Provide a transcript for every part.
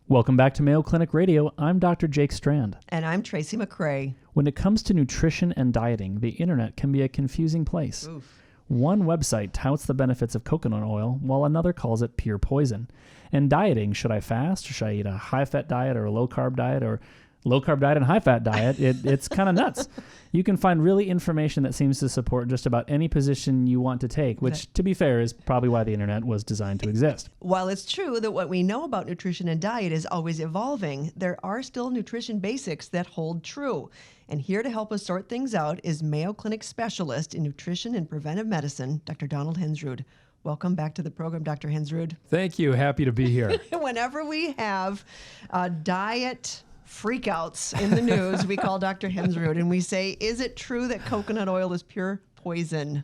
Welcome back to Mayo Clinic Radio. I'm Dr. Jake Strand. And I'm Tracy McCrae. When it comes to nutrition and dieting, the internet can be a confusing place. Oof. One website touts the benefits of coconut oil, while another calls it pure poison. And dieting, should I fast? Should I eat a high-fat diet or a low-carb diet or low-carb diet and high-fat diet? It's kind of nuts. You can find really information that seems to support just about any position you want to take, which, to be fair, is probably why the internet was designed to exist. While it's true that what we know about nutrition and diet is always evolving, there are still nutrition basics that hold true. And here to help us sort things out is Mayo Clinic specialist in nutrition and preventive medicine, Dr. Donald Hensrud. Welcome back to the program, Dr. Hensrud. Thank you. Happy to be here. Whenever we have diet freakouts in the news, we call Dr. Hensrud and we say, is it true that coconut oil is pure poison?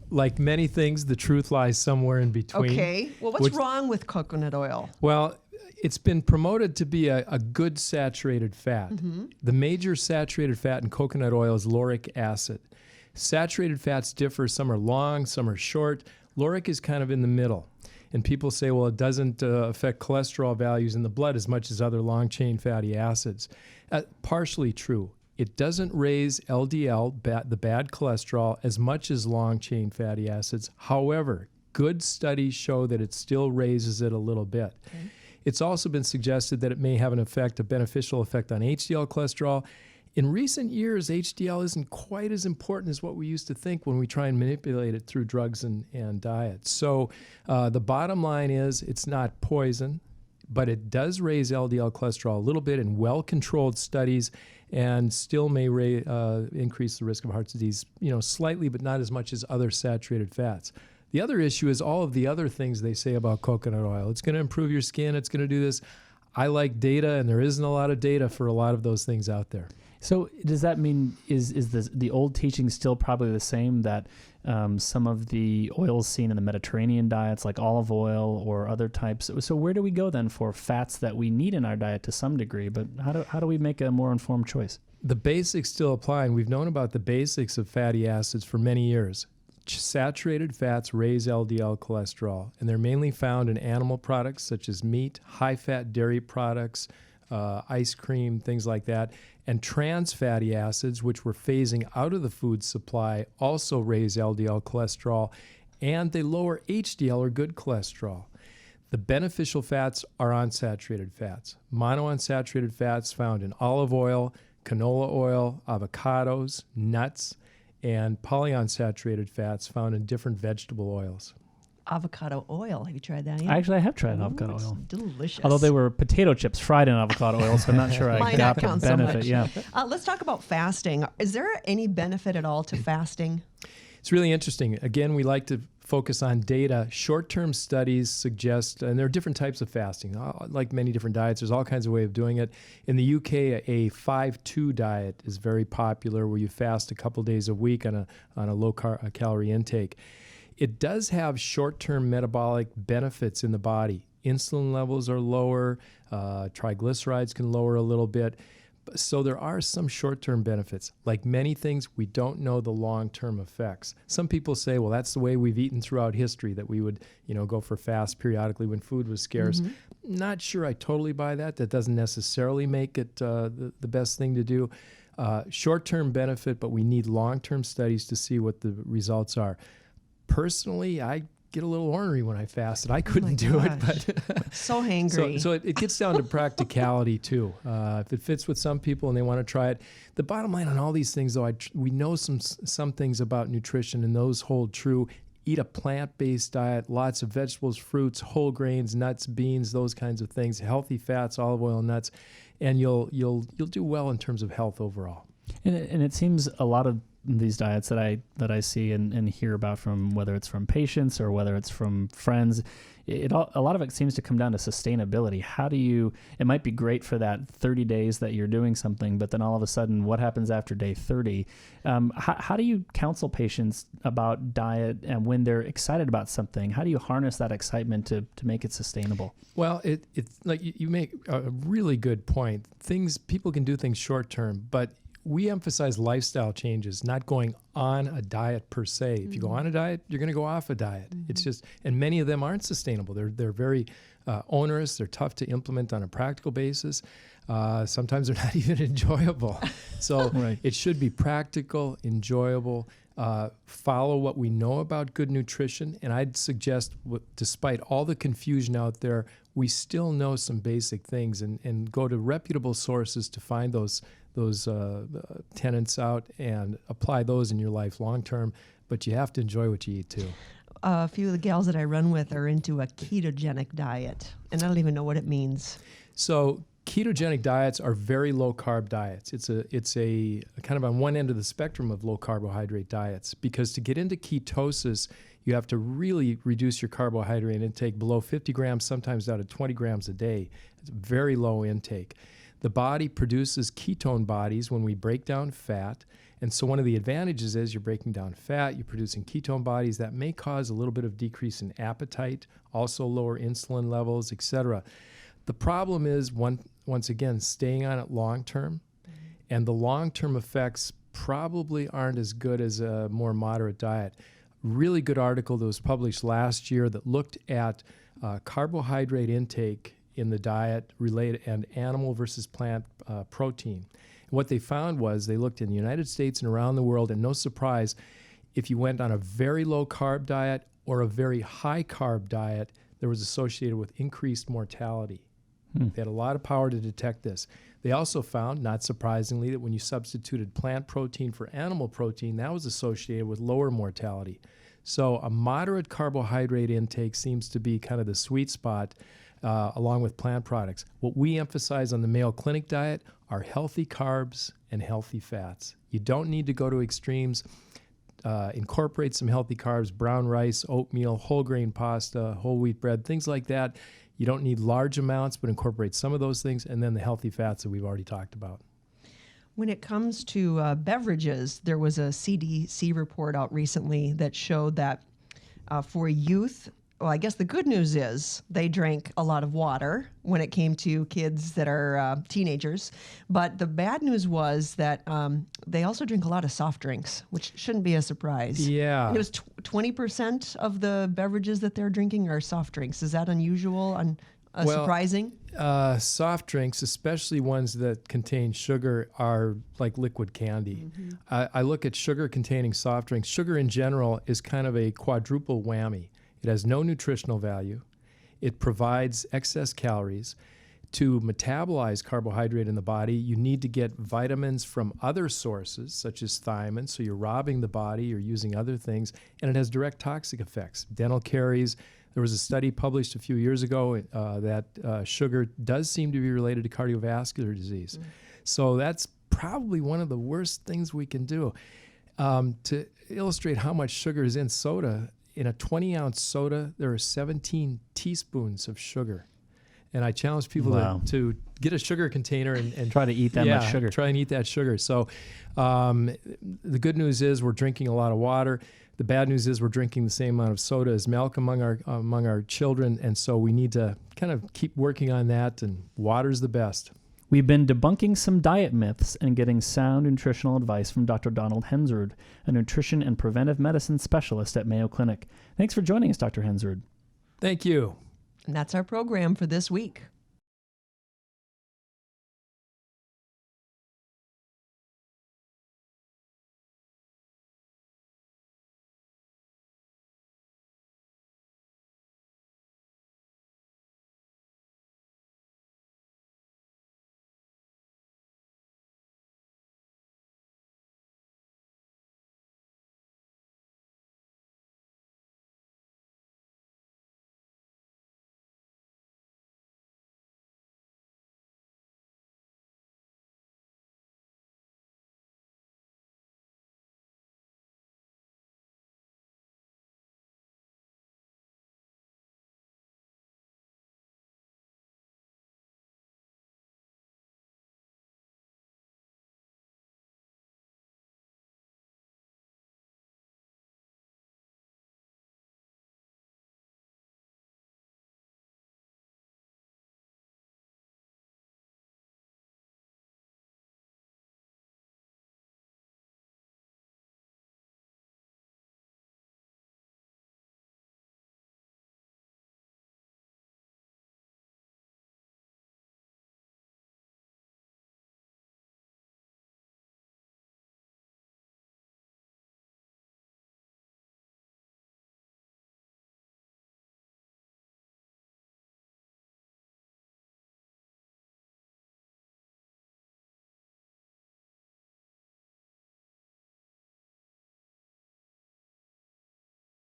Like many things, the truth lies somewhere in between. Okay. Well, what's wrong with coconut oil? Well, it's been promoted to be a good saturated fat. Mm-hmm. The major saturated fat in coconut oil is lauric acid. Saturated fats differ. Some are long, some are short. Lauric is kind of in the middle. And people say, well, it doesn't affect cholesterol values in the blood as much as other long-chain fatty acids. Partially true. It doesn't raise LDL, the bad cholesterol, as much as long-chain fatty acids. However, good studies show that it still raises it a little bit. Okay. It's also been suggested that it may have a beneficial effect on HDL cholesterol. In recent years, HDL isn't quite as important as what we used to think when we try and manipulate it through drugs and diets. So the bottom line is it's not poison, but it does raise LDL cholesterol a little bit in well-controlled studies and still may increase the risk of heart disease, slightly, but not as much as other saturated fats. The other issue is all of the other things they say about coconut oil. It's going to improve your skin. It's going to do this. I like data, and there isn't a lot of data for a lot of those things out there. So does that mean is the old teaching still probably the same, that some of the oils seen in the Mediterranean diets, like olive oil or other types? So where do we go then for fats that we need in our diet to some degree? But how do we make a more informed choice? The basics still apply, and we've known about the basics of fatty acids for many years. Saturated fats raise LDL cholesterol, and they're mainly found in animal products such as meat, high-fat dairy products, ice cream, things like that. And trans fatty acids, which we're phasing out of the food supply, also raise LDL cholesterol, and they lower HDL, or good cholesterol. The beneficial fats are unsaturated fats. Monounsaturated fats found in olive oil, canola oil, avocados, nuts, and polyunsaturated fats found in different vegetable oils. Avocado oil. Have you tried that yet? Actually, I have tried avocado oil. Delicious. Although they were potato chips fried in avocado oil, so I'm not sure I got the benefit. So let's talk about fasting. Is there any benefit at all to fasting? It's really interesting. Again, we like to focus on data. Short-term studies suggest, and there are different types of fasting. Like many different diets, there's all kinds of ways of doing it. In the UK, a 5-2 diet is very popular, where you fast a couple days a week on a low-calorie intake. It does have short-term metabolic benefits in the body. Insulin levels are lower, triglycerides can lower a little bit. So there are some short-term benefits. Like many things, we don't know the long-term effects. Some people say, well, that's the way we've eaten throughout history, that we would, go for fasts periodically when food was scarce. Mm-hmm. Not sure I totally buy that. That doesn't necessarily make it the best thing to do. Short-term benefit, but we need long-term studies to see what the results are. Personally, I get a little ornery when I fast, and I couldn't do it. But so hangry. So it gets down to practicality too. If it fits with some people and they want to try it. The bottom line on all these things, though, we know some things about nutrition, and those hold true. Eat a plant-based diet, lots of vegetables, fruits, whole grains, nuts, beans, those kinds of things, healthy fats, olive oil, nuts, and you'll do well in terms of health overall. And it seems a lot of these diets that I see and hear about, from whether it's from patients or whether it's from friends, a lot of it seems to come down to sustainability. It might be great for that 30 days that you're doing something, but then all of a sudden, what happens after day 30? How do you counsel patients about diet, and when they're excited about something, how do you harness that excitement to make it sustainable? Well, it's like you make a really good point. People can do things short term, but we emphasize lifestyle changes, not going on a diet per se. If you go on a diet, you're going to go off a diet. Mm-hmm. It's just, and many of them aren't sustainable. They're very onerous. They're tough to implement on a practical basis. Sometimes they're not even enjoyable. So Right. it should be practical, enjoyable, follow what we know about good nutrition. And I'd suggest, despite all the confusion out there, we still know some basic things, and go to reputable sources to find those tenets out and apply those in your life long term. But you have to enjoy what you eat too. A few of the gals that I run with are into a ketogenic diet, and I don't even know what it means. So ketogenic diets are very low carb diets. It's a kind of on one end of the spectrum of low carbohydrate diets, because to get into ketosis, you have to really reduce your carbohydrate intake below 50 grams, sometimes down to 20 grams a day. It's a very low intake. The body produces ketone bodies when we break down fat. And so one of the advantages is you're breaking down fat, you're producing ketone bodies that may cause a little bit of decrease in appetite, also lower insulin levels, etc. The problem is, once again, staying on it long term, and the long-term effects probably aren't as good as a more moderate diet. Really good article that was published last year that looked at carbohydrate intake in the diet related and animal versus plant protein. And what they found was they looked in the United States and around the world, and no surprise, if you went on a very low carb diet or a very high carb diet, there was associated with increased mortality. They had a lot of power to detect this. They also found, not surprisingly, that when you substituted plant protein for animal protein, that was associated with lower mortality. So a moderate carbohydrate intake seems to be kind of the sweet spot, along with plant products. What we emphasize on the Mayo Clinic diet are healthy carbs and healthy fats. You don't need to go to extremes. Incorporate some healthy carbs, brown rice, oatmeal, whole grain pasta, whole wheat bread, things like that. You don't need large amounts, but incorporate some of those things, and then the healthy fats that we've already talked about. When it comes to beverages, there was a CDC report out recently that showed that for youth, well, I guess the good news is they drank a lot of water when it came to kids that are teenagers. But the bad news was that they also drink a lot of soft drinks, which shouldn't be a surprise. Yeah. And it was 20% of the beverages that they're drinking are soft drinks. Is that unusual and surprising? Soft drinks, especially ones that contain sugar, are like liquid candy. I look at sugar-containing soft drinks. Sugar in general is kind of a quadruple whammy. It has no nutritional value. It provides excess calories. To metabolize carbohydrate in the body, you need to get vitamins from other sources, such as thiamine. So you're robbing the body, you're using other things, and it has direct toxic effects. Dental caries. There was a study published a few years ago that sugar does seem to be related to cardiovascular disease. So that's probably one of the worst things we can do. To illustrate how much sugar is in soda, in a 20-ounce soda, there are 17 teaspoons of sugar. And I challenge people to get a sugar container and Try to eat that much sugar. Try and eat that sugar. So the good news is we're drinking a lot of water. The bad news is we're drinking the same amount of soda as milk among our children. And so we need to kind of keep working on that, and water's the best. We've been debunking some diet myths and getting sound nutritional advice from Dr. Donald Hensrud, a nutrition and preventive medicine specialist at Mayo Clinic. Thanks for joining us, Dr. Hensrud. Thank you. And that's our program for this week.